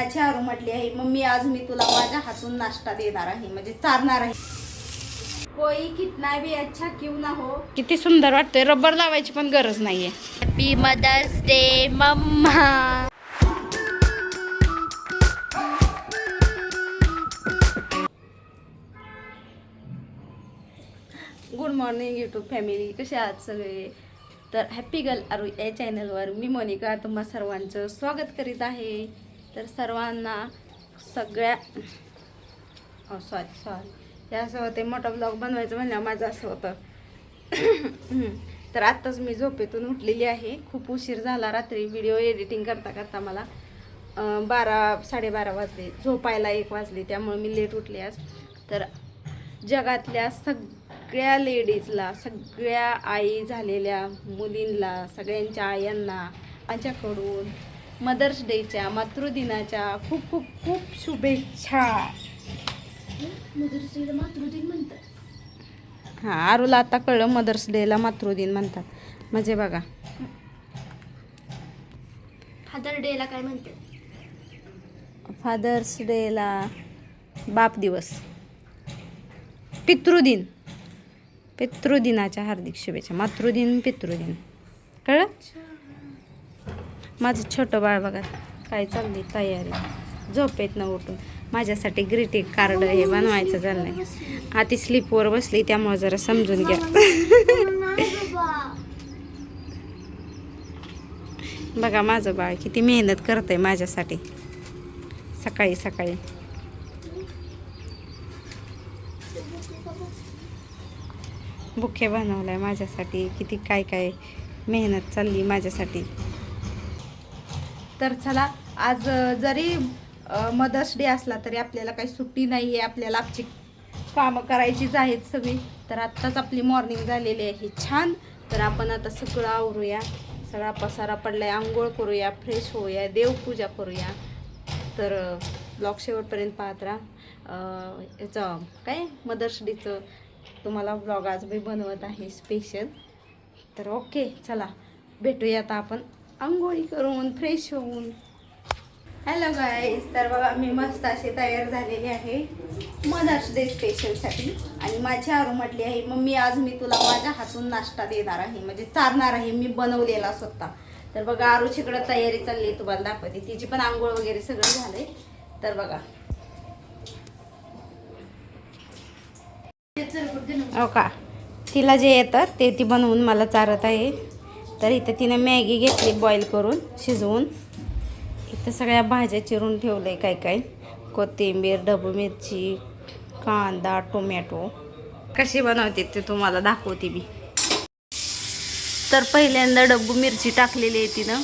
माझी आरू म्हटली आहे, मम्मी आज मी तुला माझ्या हातून नाश्ता देणार आहे, म्हणजे चारणार आहे. कोई कितना भी अच्छा क्यों ना हो. किती सुंदर वाटतंय. रबर लावायची पण गरज नाहीये. Happy mother's day mama. Good morning YouTube family, कसे आहात सगळे. तर हॅपी गर्ल आरू या चॅनलवर मी मोनिका तुम्हा सर्वांचं स्वागत करीत आहे. तर सर्वांना सगळ्या सॉरी हे असं होते, मोठा ब्लॉग बनवायचं म्हणल्यावर माझं असं होतं. तर आत्ताच मी झोपेतून उठलेली आहे. खूप उशीर झाला. रात्री व्हिडिओ एडिटिंग करता करता मला 12-12:30 वाजले. झोपायला 1 वाजले. त्यामुळे मी लेट उठले आज. तर जगातल्या सगळ्या लेडीजला, सगळ्या आई झालेल्या मुलींना, सगळ्यांच्या आयांना माझ्याकडून मदर्स डेच्या, मातृदिनाच्या खूप खूप खूप शुभेच्छा. मदर्स डेला मातृदिन म्हणतात. हां, आरूला आता कळलं मदर्स डेला मातृदिन म्हणतात. म्हणजे बघा, फादर डेला काय म्हणतात? फादर्स डेला बाप दिवस, पितृदिन, पितृदिनाच्या हार्दिक शुभेच्छा. मातृदिन, पितृदिन कळलं. माझं छोटं बाळ बघा काय चालली तयारी. झोपेत न उठून माझ्यासाठी ग्रीटिंग कार्ड हे बनवायचं चाललंय. आधी स्लीपवर बसली त्यामुळे जरा समजून घ्या. बघा माझं बाळ किती मेहनत करतंय माझ्यासाठी. सकाळी सकाळी बुके बनवलाय माझ्यासाठी. किती काय काय मेहनत चालली माझ्यासाठी. तर चला, आज जरी मदर्स डे असला तरी आपल्याला काही सुट्टी नाही आहे. आपल्याला आपली कामं करायचीच आहेत सगळी. तर आत्ताच आपली मॉर्निंग झालेली आहे छान. तर आपण आता सगळं आवरूया. सगळा पसारा पडलाय. आंघोळ करूया, फ्रेश होऊया, देवपूजा करूया. तर ब्लॉग शेवटपर्यंत पाहत राहा. याचं काय मदर्स डेचं तुम्हाला ब्लॉग आज मी बनवत आहे स्पेशल. तर ओके, चला भेटूया आता आपण आंघोळी करून फ्रेश होऊन. हॅलो गाईज, तर बघा मी मस्त अशी तयार झालेली आहे मदर्स डे स्पेशलसाठी. आणि माझी आरू म्हटली आहे, मम्मी आज मी तुला माझ्या हातून नाश्ता देणार आहे, म्हणजे चारणार आहे, मी बनवलेला स्वतः. तर बघा आरूची इकडं तयारी चालली आहे, तुम्हाला दाखवते. तिची पण आंघोळ वगैरे सगळं झालंय. तर बघा हो का, तिला जे येतं ते ती बनवून मला चारत आहे. तर इथं तिने मॅगी घेतली बॉईल करून, शिजवून. इथं सगळ्या भाज्या चिरून ठेवलं आहे, काय काय, कोथिंबीर, ढबू मिरची, कांदा, टोमॅटो. कशी बनवते ते तुम्हाला दाखवते मी. तर पहिल्यांदा ढबू मिरची टाकलेली आहे तिनं.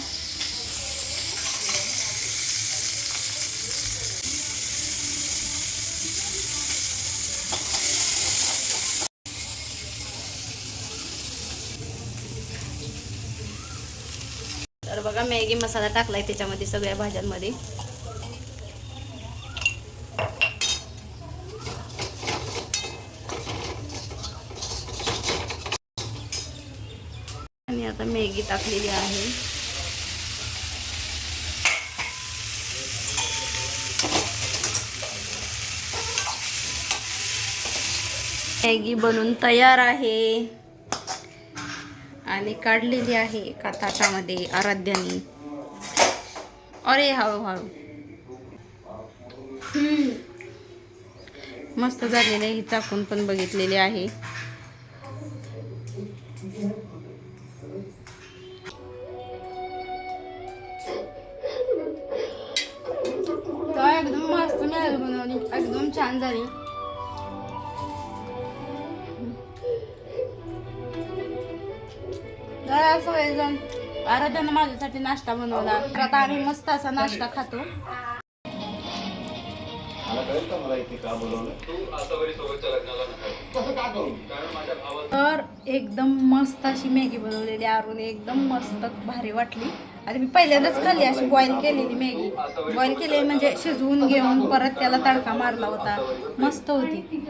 तर बघा मॅगी मसाला टाकलाय त्याच्यामध्ये सगळ्या भाज्यांमध्ये. आणि आता मॅगी टाकलेली आहे. मॅगी बनून तयार आहे आणि काढलेली आहे एका ताटामध्ये आराध्याने. अरे हळूहळू मस्त झालेली आहे. ही चाकून पण बघितलेली आहे. एकदम मस्त मॅगी बनवली, एकदम छान झाली. सगळेजण आराध्यानं माझ्यासाठी नाश्ता बनवला. आता आम्ही मस्त असा नाश्ता खातो. तर एकदम मस्त अशी मॅगी बनवलेली आरूने, एकदम मस्त भारी वाटली. आणि मी पहिल्यांदाच खाल्ली अशी बॉईल केलेली मॅगी. बॉईल केलेली म्हणजे शिजवून घेऊन परत त्याला तडका मारला होता. मस्त होती.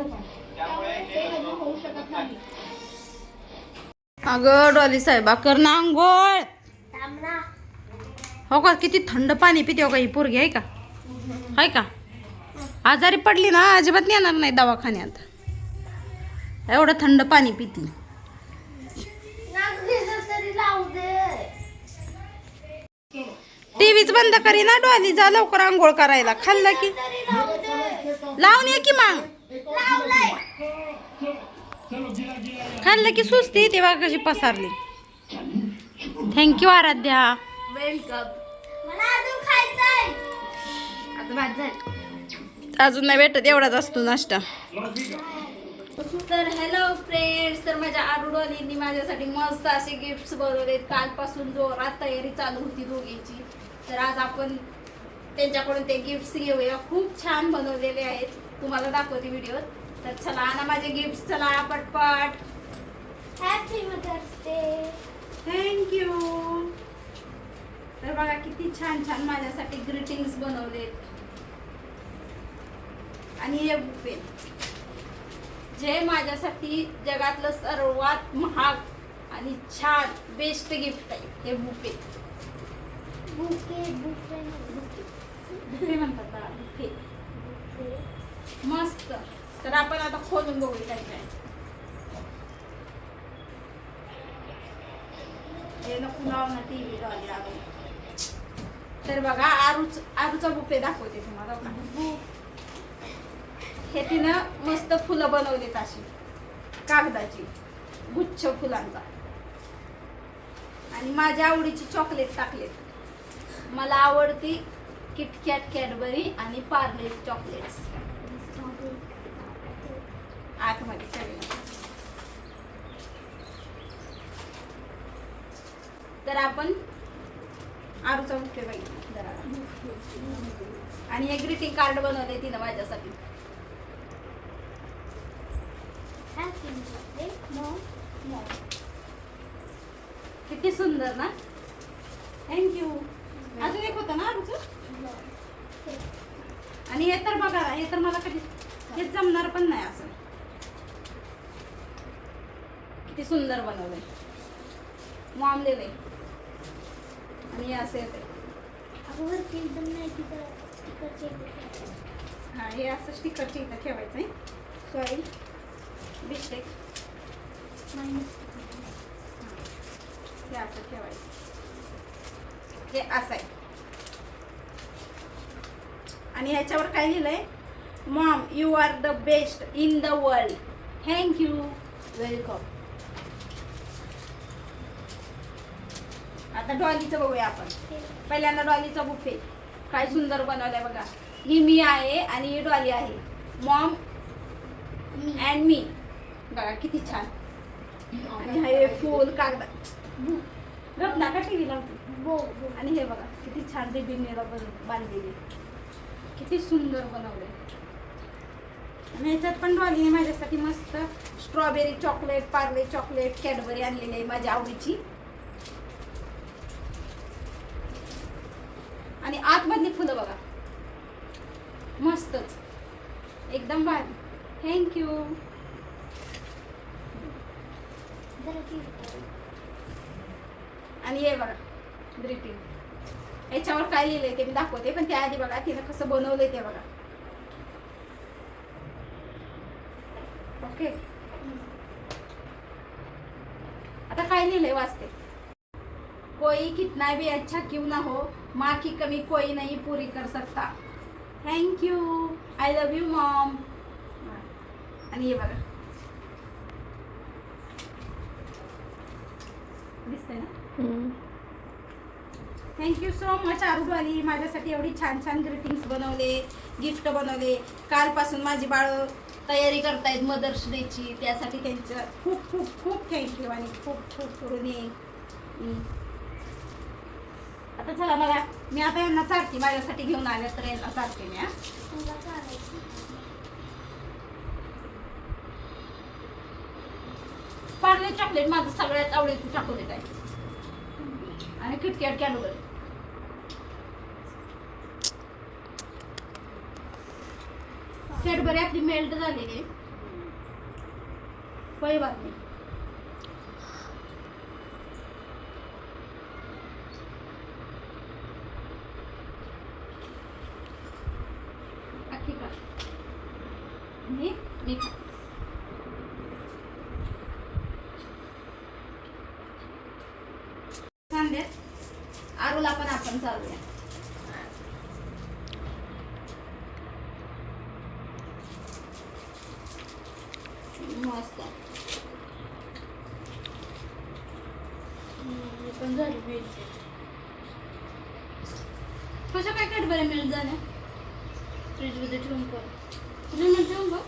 अगं डॉली साहेबा कर ना आंघोळ. हो का, किती थंड पाणी पिते हो का ही पोरगी, आहे का. हाय का? आजारी पडली ना अजिबात नेणार नाही दवाखान्यात. एवढं थंड पाणी पिती. टीव्हीच बंद करी ना डॉली, जा लवकर आंघोळ करायला. खाल्लं की लावून ये की मग. खाल्लं की सुस्ती ते बघा कशी पसारली. थँक्यू आराध्या. वेलकम. मला अजून खायचंय. आता भात झालं. अजून नाही भेटत, एवढाच असतो नाश्ता. तर हॅलो फ्रेंड्स, तर माझ्या आरुडोलींनी माझ्यासाठी मस्त असे गिफ्ट्स बनवलेत. कालपासून जोरात तयारी चालू होती दोघींची. तर आज आपण त्यांच्याकडून ते गिफ्ट्स घेऊया. खूप छान बनवलेले आहेत, तुम्हाला दाखवते व्हिडिओत. तर चला ना माझे गिफ्ट्स, चला पटपट. Happy mother's day. थँक्यू. तर बघा किती छान छान माझ्यासाठी ग्रीटिंग्स बनवलेत. आणि हे बुफे, जे माझ्यासाठी जगातलं सर्वात महाग आणि छान बेस्ट गिफ्ट आहे. हे बुफे बुके बुफे बुफे म्हणतात ना, बुफे. मस्त. तर आपण आता खोलून बघूया काय काय. हे नको लाव ना टीव्ही डॉली आलो. तर बघा आरूचा बुफे दाखवते तुम्हाला. हे तिनं मस्त फुलं बनवलीत अशी कागदाची, गुच्छ फुलांचा. आणि माझ्या आवडीची चॉकलेट टाकलेत. मला आवडती किटकॅट, कॅडबरी आणि पार्ले चॉकलेट्स आतमध्ये सगळे. तर आपण आरूचा बुफे बघितला जरा. आणि हे ग्रीटिंग कार्ड बनवले तिनं माझ्यासाठी. किती सुंदर ना. थँक्यू. अजून एक होतं ना आरूचं. आणि हे तर बघा, हे तर मला कधी हे जमणार पण नाही. असं किती सुंदर बनवलंय, मामलेलं आहे. आणि हे असं येते. हा, हे असं स्टिकरच्या इथं ठेवायचंय. Sorry mistake. हे असं ठेवायचं. हे असं आहे. आणि ह्याच्यावर काय लिहिलंय, mom you are the best in the world. Thank you. Welcome. आता डॉलीचं बघूया आपण. पहिल्यांदा डॉलीचा बुफे काय सुंदर बनवलाय बघा. ही मी आहे आणि ही डॉली आहे. मॉम अँड मी. बघा किती छान. आणि हे फुल कागदा गप नाका टीव्ही लावते. आणि हे बघा किती छान रिबिनला बांधलेली, किती सुंदर बनवले. आणि ह्याच्यात पण डॉलीने माझ्यासाठी मस्त strawberry chocolate, Parle chocolate, Cadbury आणलेली आहे माझ्या आवडीची. आणि आतमधली फुलं बघा मस्तच, एकदम भारी. थँक्यू. आणि हे बघा ग्रीटिंग. याच्यावर काय लिहिलंय ते मी दाखवते, पण त्याआधी बघा तिनं कसं बनवलंय ते बघा. ओके, आता काय लिहिलंय वाचते. कोई कितना भी अच्छा क्यों ना हो, माँ की कमी कोई नहीं पूरी कर सकता. Thank you. I love you Maugham. आणि हे बघा दिसतंय ना. थँक्यू सो मच आरुडवाली, माझ्यासाठी एवढी छान छान ग्रीटिंग्स बनवले, गिफ्ट बनवले. कालपासून माझी बाळं तयारी करतायत मदर्स डेची, त्यासाठी त्यांचं खूप खूप खूप थँक्यू. आणि खूप खूप ऋणी. आता चला मला, मी आता यांना चालते, माझ्यासाठी घेऊन आल्या तर यांना चालते मी. पार्ले चॉकलेट माझं सगळ्यात आवडीचं चॉकलेट आहे. आणि किटकॅट कॅडबरी. कॅडबरी आपली मेल्ट झालेली आहे, काही बात नाही. मी आरूला पण आपण चालूया. मस्त पण झाली मिळते. कसं काय कॅडबरी मिळत झालं फ्रीजमध्ये ठेवून कर फ्रीजमध्ये ठेवून बघ.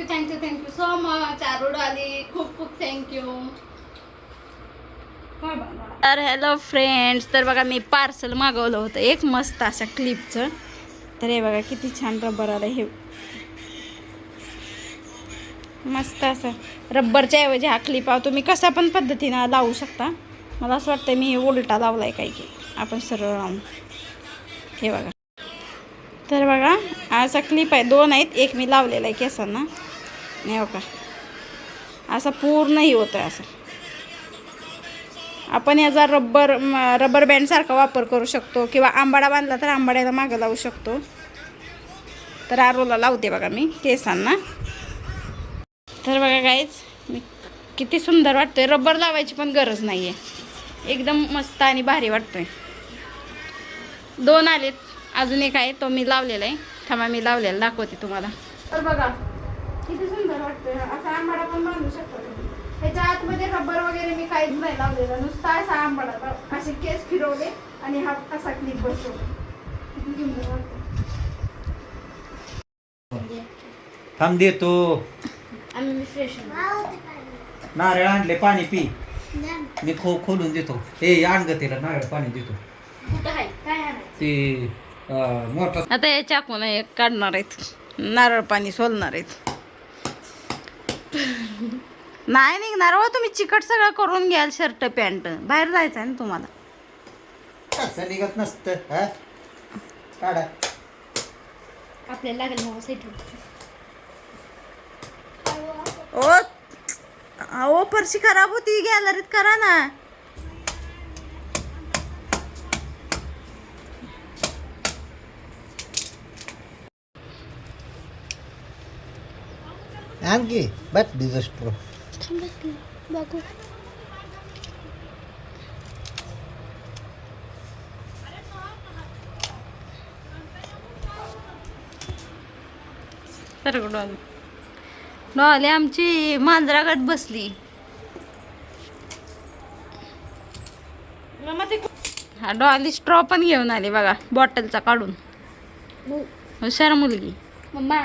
थँक्यू सो मच आरूड आली. खूप खूप थँक्यू. तर हॅलो फ्रेंड्स, तर बघा मी पार्सल मागवलं होतं एक मस्त अशा क्लिपचं. तर हे बघा किती छान रबर आलं. हे मस्त असं रब्बरच्या ऐवजी हा क्लिप तुम्ही कशा पण पद्धतीनं लावू शकता. मला असं वाटतं मी हे उलटा लावला आहे काही की आपण सरळ लावून. हे बघा, तर बघा असा क्लिप आहे. 2 आहेत, एक मी लावलेला आहे केसांना. नाही बघा असं पूर्णही होतं. असं आपण याचा रबर बँडसारखा वापर करू शकतो किंवा आंबाडा बांधला तर आंबाड्याला मागं लावू शकतो. तर आरूला लावते बघा मी केसांना. तर बघा गाईज मी किती सुंदर वाटतोय. रबर लावायची पण गरज नाही आहे. एकदम मस्त आणि भारी वाटतोय. 2 आलेत, अजून एक आहे तो मी लावलेला आहे. थांबा मी लावलेला दाखवते तुम्हाला. तर बघा किती सुंदर वाटतोय. असा आंबाडा पण बांधू शकतो. ह्याच्या आतमध्ये रबर वगैरे मी काहीच नाही लावलेलं, नुसता असा आंबाडा असे केस फिरवले आणि हा असा क्लिप बसवला. किती सुंदर वाटतं. थांब देतो. आम्ही फ्रेश नारळ आणले, पाणी पी. मी खोलून देतो. हे आण ग तिला नारळ पाणी देतो. कुठं आहे काय आहे ते मोठा आता या चाकून एक काढणार आहेत, नारळ पाणी सोलणार आहेत. नाही निघणार हो, तुम्ही चिकट सगळं करून घ्याल. शर्ट पॅन्ट बाहेर जायचं आहे ना तुम्हाला. कसं निघत नसतं. हा काढा. आपल्याला लागेल मग सेट. ओ फरशी खराब होती, गॅलरीत करा ना. आणखी बट डिझास्टर. बघू डॉली आमची मांजरागट बसली. हा डॉली स्ट्रॉ पण घेऊन आली बघा बॉटलचा काढून. हुशार मुलगी. मम्मा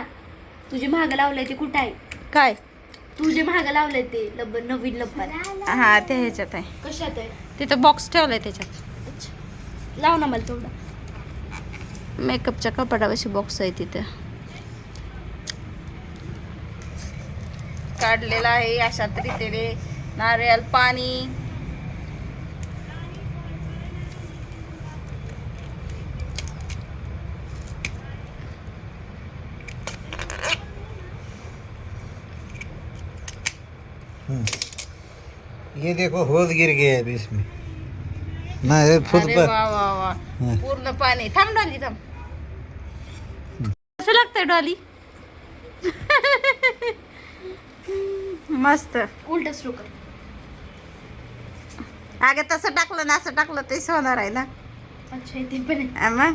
तुझे महाग लावलंय ते कुठं आहे? काय तुझे महाग लावलंय ते लब्बर, नवीन लब्बर. हा ते ह्याच्यात आहे. कशात आहे? तिथं बॉक्स ठेवलाय त्याच्यात. लाव ना मला तेवढा. मेकअपच्या कपाटापाशी बॉक्स आहे तिथं. काढलेला आहे अशा रीतीने नारळ पाणी. ये देखो होद गिर गया है इसमें. नाही फुट अरे पर. वा वा वा, पूर्ण पाणी. थांब डॉली थांब. कसं लागतंय डॉली? मस्त. उलट सुरू कर. अगं तसं टाकलं ना असं टाकलं तेच होणार आहे ना. अच्छा ते पण आहे. मग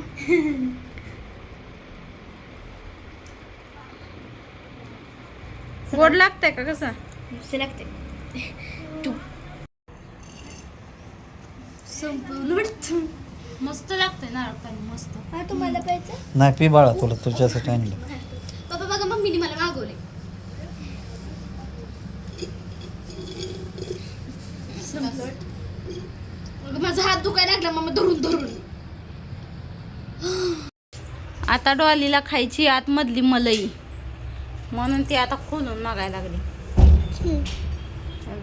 गोड लागतंय का कसं? नुसते लागते तू संपूर्ण मस्त लागतंय नारळ पाणी मस्त. हा तुम्हाला प्यायचं? नाही पी बाळा, तुला तुझ्यासाठी आणलं. बाबा बघा मम्मीने मला मागवले. माझा हात दुखायला लागला मम्मा धरून धरून. आता डॉलीला खायची आतमधली मलई म्हणून ती आता खोलून मागायला लागली.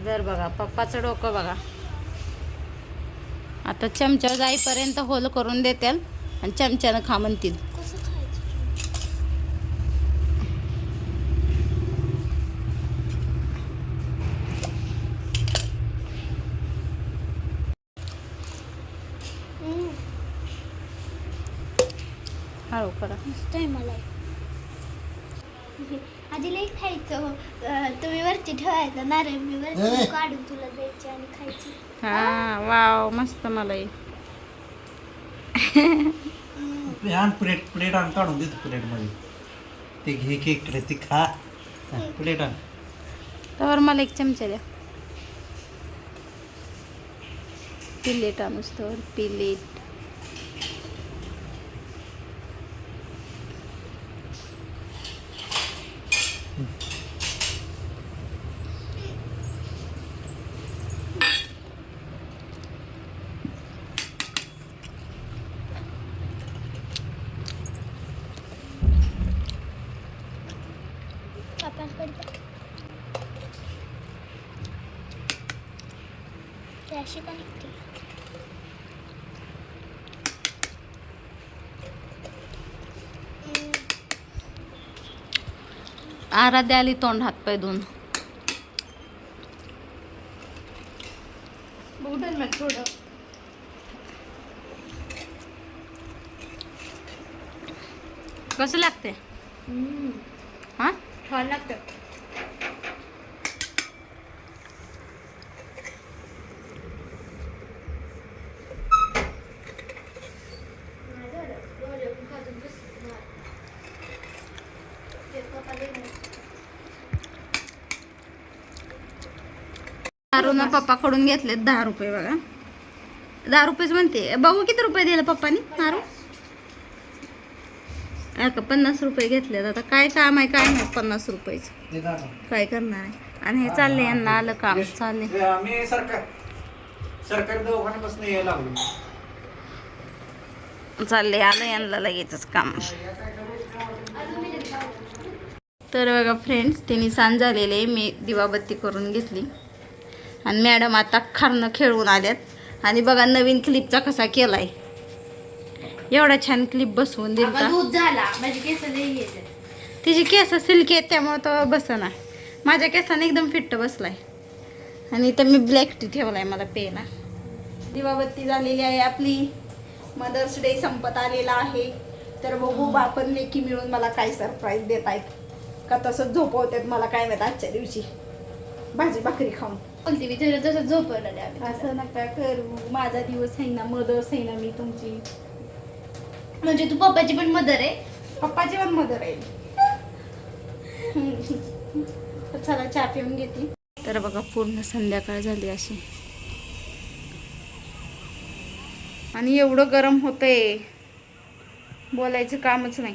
जर बघा पप्पाचं डोकं बघा. आता चमचा जाईपर्यंत होल करून देतील आणि चमच्यानं खा म्हणतील. करा. मस्त आहे मला आधी लई खायचं तुम्ही वरती ठेवायचं नारळ मी वरती काढून तुला द्यायची आणि खायची हा वाव मस्त मलाई. आण प्लेट प्लेट आण काढून देतो प्लेटमध्ये. ते घे केकडे ते खा. प्लेट आण. तर मला एक चमचा द्या. प्लेट आणूस तर प्लेट. अशी पण निघते. आराध्या आली तोंड हात पाय धुवून. बघून मग थोडं कसं लागते हा छान लागतं. ना पप्पाकडून घेतले 10 रुपये बघा. 10 रुपयेच म्हणते. बघू किती रुपये दिले पप्पानी नारू. 50 रुपये घेतले. आता काय काम आहे काय नाही 50 रुपयाचं काय करणार आहे. आणि हे चालले यांना आलं काम चालले. मी सरकारी दवाखान्यापासून यायला लागलो. चालले आलं यांना लगेचच काम. तर बघा फ्रेंड्स त्यांनी सांज झालेले. मी दिवाबत्ती करून घेतली आणि मॅडम आता खारणं खेळून आल्यात. आणि बघा नवीन क्लिपचा कसा केलाय. एवढा छान क्लिप बसवून दिला. दूध झाला माझी केस लई तिची केस सिल्की आहेत त्यामुळे तो बसना. माझ्या केसाने एकदम फिट्ट बसलाय. आणि इथं मी ब्लॅक टी ठेवलाय मला पेला. दिवाबत्ती झालेली आहे आपली. मदर्स डे संपत आलेला आहे. तर बघू आपण लेकी मिळून मला काय सरप्राईज देत आहेत का तसंच झोपवतात मला काय माहित आजच्या दिवशी भाजी भाकरी खाऊन. बोलते मी तुला तसं झोपवलं नाही. असं नका करू. माझा दिवस आहे ना मदर्स आहे ना मी तुमची. म्हणजे तू पप्पाची पण मदर आहे. पप्पाची पण मदर आहे. तर चला चहा पिऊन घेते. तर बघा पूर्ण संध्याकाळ झाली अशी. आणि एवढं गरम होतंय बोलायचं कामच नाही.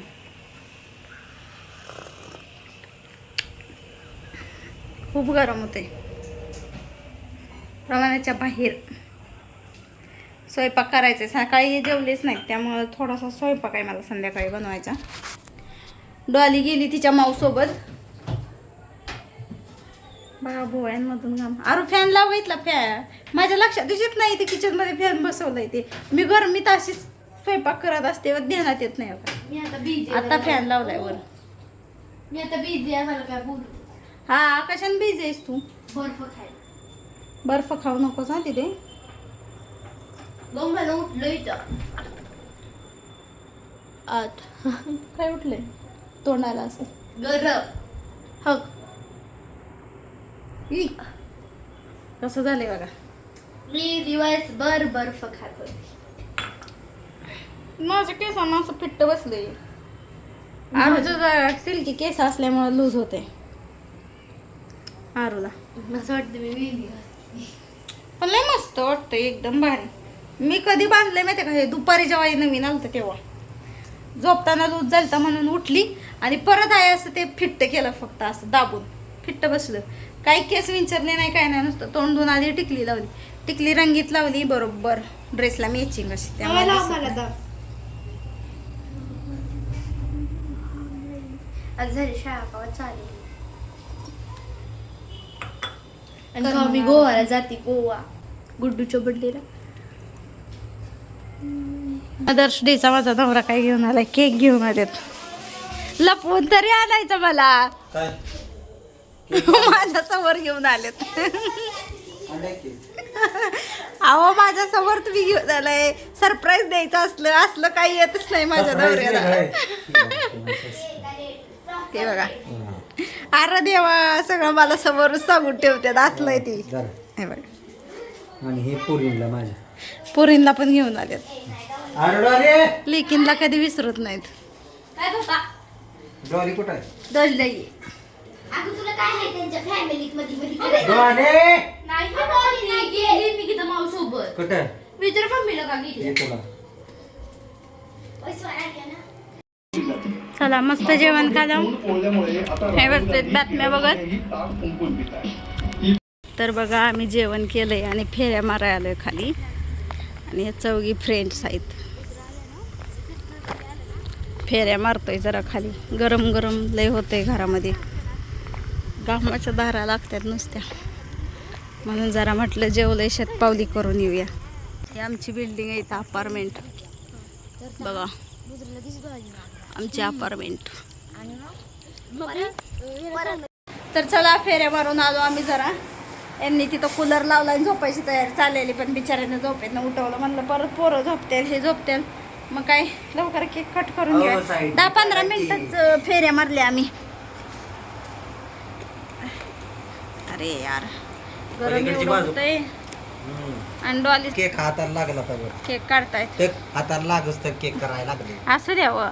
खूप गरम होतंय प्रमाणाच्या बाहेर. स्वयंपाक करायचा. सकाळी जेवलेच नाहीत त्यामुळं थोडासा स्वयंपाक आहे मला संध्याकाळी बनवायचा. डॉली गेली तिच्या माऊसोबत. बघा भोवळ्यांमधून घाम. अरे फॅन लाव इथला फॅन. माझ्या लक्षात येत नाही ते किचनमध्ये फॅन बसवलाय. ते मी गरमीत अशीच स्वयंपाक करत असते व ध्यानात येत नाही बघा. मी आता बिझी आता फॅन लावलाय वर. मी आता बिझी आहे. मला काय बोलू. हा कशाने बिझी आहेस तू. बर्फ खायला. बर्फ खाऊ नकोस हा तिथे. मला उठलं इथं आठ काय उठले तोंडाला असं गरम. हग. कसं झालंय बघा. मी दिवसभर बर्फ खात होते. माझ्या केसांना असं फिट्ट बसले. आरूचं सिल्की केस असल्यामुळे लूज होते आरूला. असं वाटतं मी वेगळी. पण लय मस्त वाटतं एकदम भारी. मी कधी बांधलंय माहिती का हे दुपारी जेव्हा नवीन आलतं तेव्हा झोपताना लूज झालता म्हणून उठली आणि परत आहे असं ते फिट्ट केलं फक्त असं दाबून फिट्ट बसलं. काही केस विंचरले नाही काय नाही नुसतं तोंड धुवून आधी टिकली लावली. टिकली रंगीत लावली बरोबर ड्रेसला मॅचिंग अशी. त्यामुळे आज झाली शाळा का चालू. आणि मी गोवाला जाते. गोवा गुड्डूच्या बर्थडेला. मदर्स डेचा माझा नवरा काय घेऊन आलाय. केक घेऊन आलेत. लपवून तरी आणायचं मला. काय माझ्या समोर घेऊन आलेत. अंडा केक. अहो माझ्या समोर तुम्ही घेऊन आलाय सरप्राईज द्यायचं असलं काही येतच नाही माझ्या नवऱ्याला. ते बघा अरे देवा सगळं मला समोरच सांगून ठेवतात असलंय ती. हे बघा आणि हे पोरींला माझ्या पोरींना पण घेऊन आल्यात. अरे लेकींला कधी विसरत नाहीत. काय होता डॉली कुठं आहे? दजलंय अगं तुला काय आहे त्यांच्या फॅमिलीत मध्ये मध्ये करायचं? डॉली नाही गेली मी किती माऊ सोबत कुठं विचार मम्मीला का गेली ये तुला पैसे वाढले ना. चला मस्त जेवण खाल्लं. हे बघते बातम्या बघत. तर बघा आम्ही जेवण केलंय आणि फेऱ्या मारायला आलोय खाली. आणि हे चौघी फ्रेंड्स आहेत. फेऱ्या मारतोय जरा खाली. गरम गरम लय होतंय घरामध्ये. घामाच्या धारा लागतात नुसत्या. म्हणून जरा म्हटलं जेवलंय शतपावली करून येऊया. ही आमची बिल्डिंग आहे इथं अपार्टमेंट. बघा आमची अपार्टमेंट. तर चला फेऱ्या मारून आलो आम्ही जरा. यांनी तिथं कूलर लावला आणि झोपायची तयारी चाललेली पण बिचाऱ्यानं झोपेतनं उठवलं. म्हणलं परत पोरं झोपतील हे झोपतील मग काय लवकर केक कट करून घ्या. 10-15 मिनिटच फेऱ्या मारल्या आम्ही. अरे यार गरम पलीकडची एवढं बाजू. होतंय. आणि डॉली केक हाताला लागला तर केक काढतायत. केक हाताला लागच तर केक करायला लागले. असं द्यावं.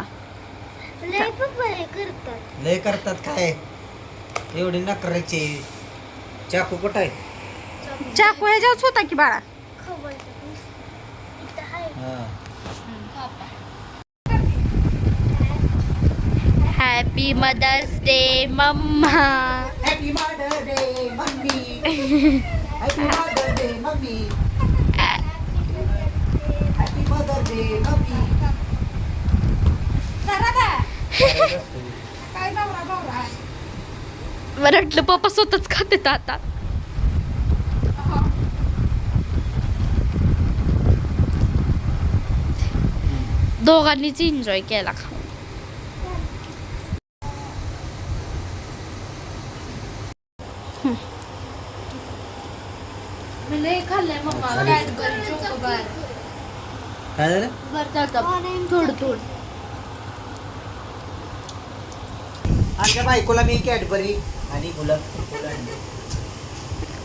लय पप्पा हे करतात. लय करतात काय एवढी नकराची. चाकू कुठं आहे? चाकू ह्याच्यावरच होता की बाळा. खबर इथं आहे. हा. Happy mother's day mama. Happy mother day mummy. Happy mother day mummy. Happy mother day mummy. काय नवरा बावरा. मला वाटलं पप्पा स्वतःच खाते आता. दोघांनीच एन्जॉय केला. मी लय खाल्लंय मम्मा कॅडबरी चोकोबार काय झालं? थोडं थोडं. आमच्या बायकोला मी कॅडबरी आणि गुलाब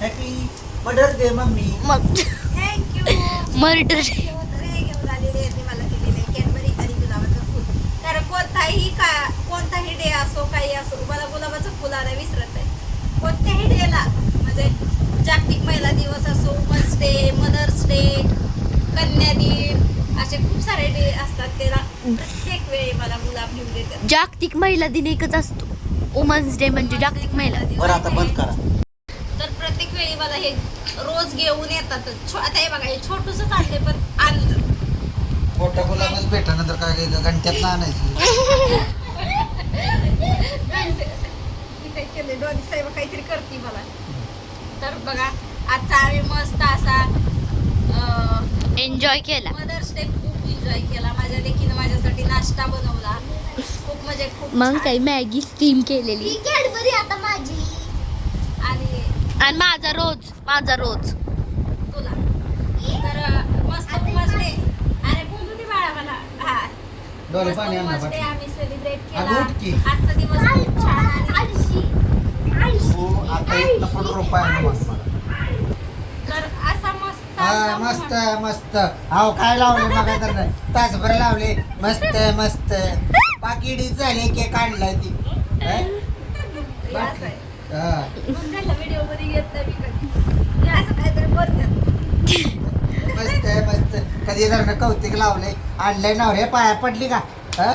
हॅपी मदर डे मम्मी. मग थँक्यू. मर्डर घेऊन आलेली आहे मला दिलेली आहे कॅडबरी आणि गुलाबाचं फुल. तर कोणताही डे असो काही असो मला गुलाबाचं फुल आलं विसरत नाही. कोणत्याही डेला म्हणजे जागतिक महिला दिवस असो वुमन्स डे मदर्स डे कन्या दिन असे खूप सारे डे असतात. त्याला प्रत्येक वेळी मला गुलाब घेऊन देतात. जागतिक महिला दिन एकच असतो. वुमन्स डे म्हणजे जागतिक महिला दिन. बरं आता बंद करा. तर प्रत्येक वेळी मला हे रोज घेऊन येतात. आता हे बघा हे छोटूसच आणले पण आणलं. मोठा गुलाबच भेटा नंतर काय केलं घंट्यात आणायची. मी काय केले डॉली साहेब काहीतरी करते मला. तर बघा आजचा आम्ही मस्त असा एन्जॉय केला. मदर्स डे खूप एन्जॉय केला. माझ्या लेकीनं माझ्यासाठी नाश्ता बनवला. खूप म्हणजे खूप मग छान. काही मॅगी स्टीम केलेली. कॅडबरी आता माझी आणि माझा रोज तुला तर मस्त वुमन्स डे. अरे बोलू दे बाळा मला. हा डोळे मस्त पाणी आणा वुमन्स डे पाठी. आम्ही सेलिब्रेट अगं केला. उठ की. आजचा दिवस खूप छान आणि हो आता इथनं पण रुपये आणू मस्त. तर असा मस्त हा आमचा मस्त मस्त. अहो काय लावले मग तर नाही तासभर लावले. मस्त मस्त पाकिडी झाले केक आणलाय ती. हा? हे असं आहे. हा. मग त्याला व्हिडिओ मध्ये घेत नाही मी कधी. हे असं काहीतरी बोलतात. मस्त मस्त कधी जर कौतिक लावले आणलंय नाव रे पाया पडली का? हा?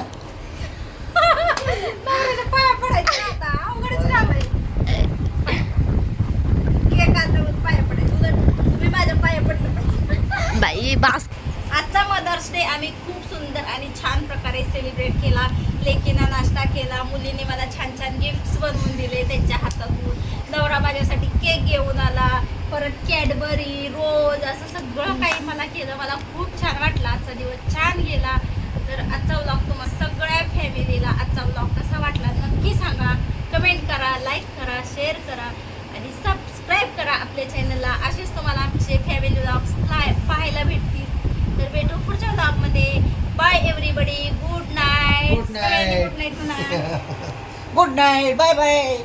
नवऱ्याच्या पाया पडायचं आता अवघडच काम आहे. केक आणल्यावर पाया पडायचं. उलट तुम्ही माझ्या पाया पडलं पाहिजे. बाई बास. आजचा मदर्स डे आम्ही खूप सुंदर आणि छान प्रकारे सेलिब्रेट केला. लेकीना नाश्ता केला. मुलींनी मला छान छान गिफ्ट्स बनवून दिले त्यांच्या हातातून. नवरा माझ्यासाठी केक घेऊन आला. परत कॅडबरी रोज असं सगळं काही मला केलं. मला खूप छान वाटलं. आजचा दिवस छान गेला. तर आजचा व्लॉग तुम्हाला सगळ्या फॅमिलीला आजचा व्लॉग कसा वाटला नक्की सांगा. कमेंट करा, लाईक करा, शेअर करा आणि सबस्क्राईब करा आपल्या चॅनलला. असेच तुम्हाला आमचे everybody good night Good night. Good night good night bye bye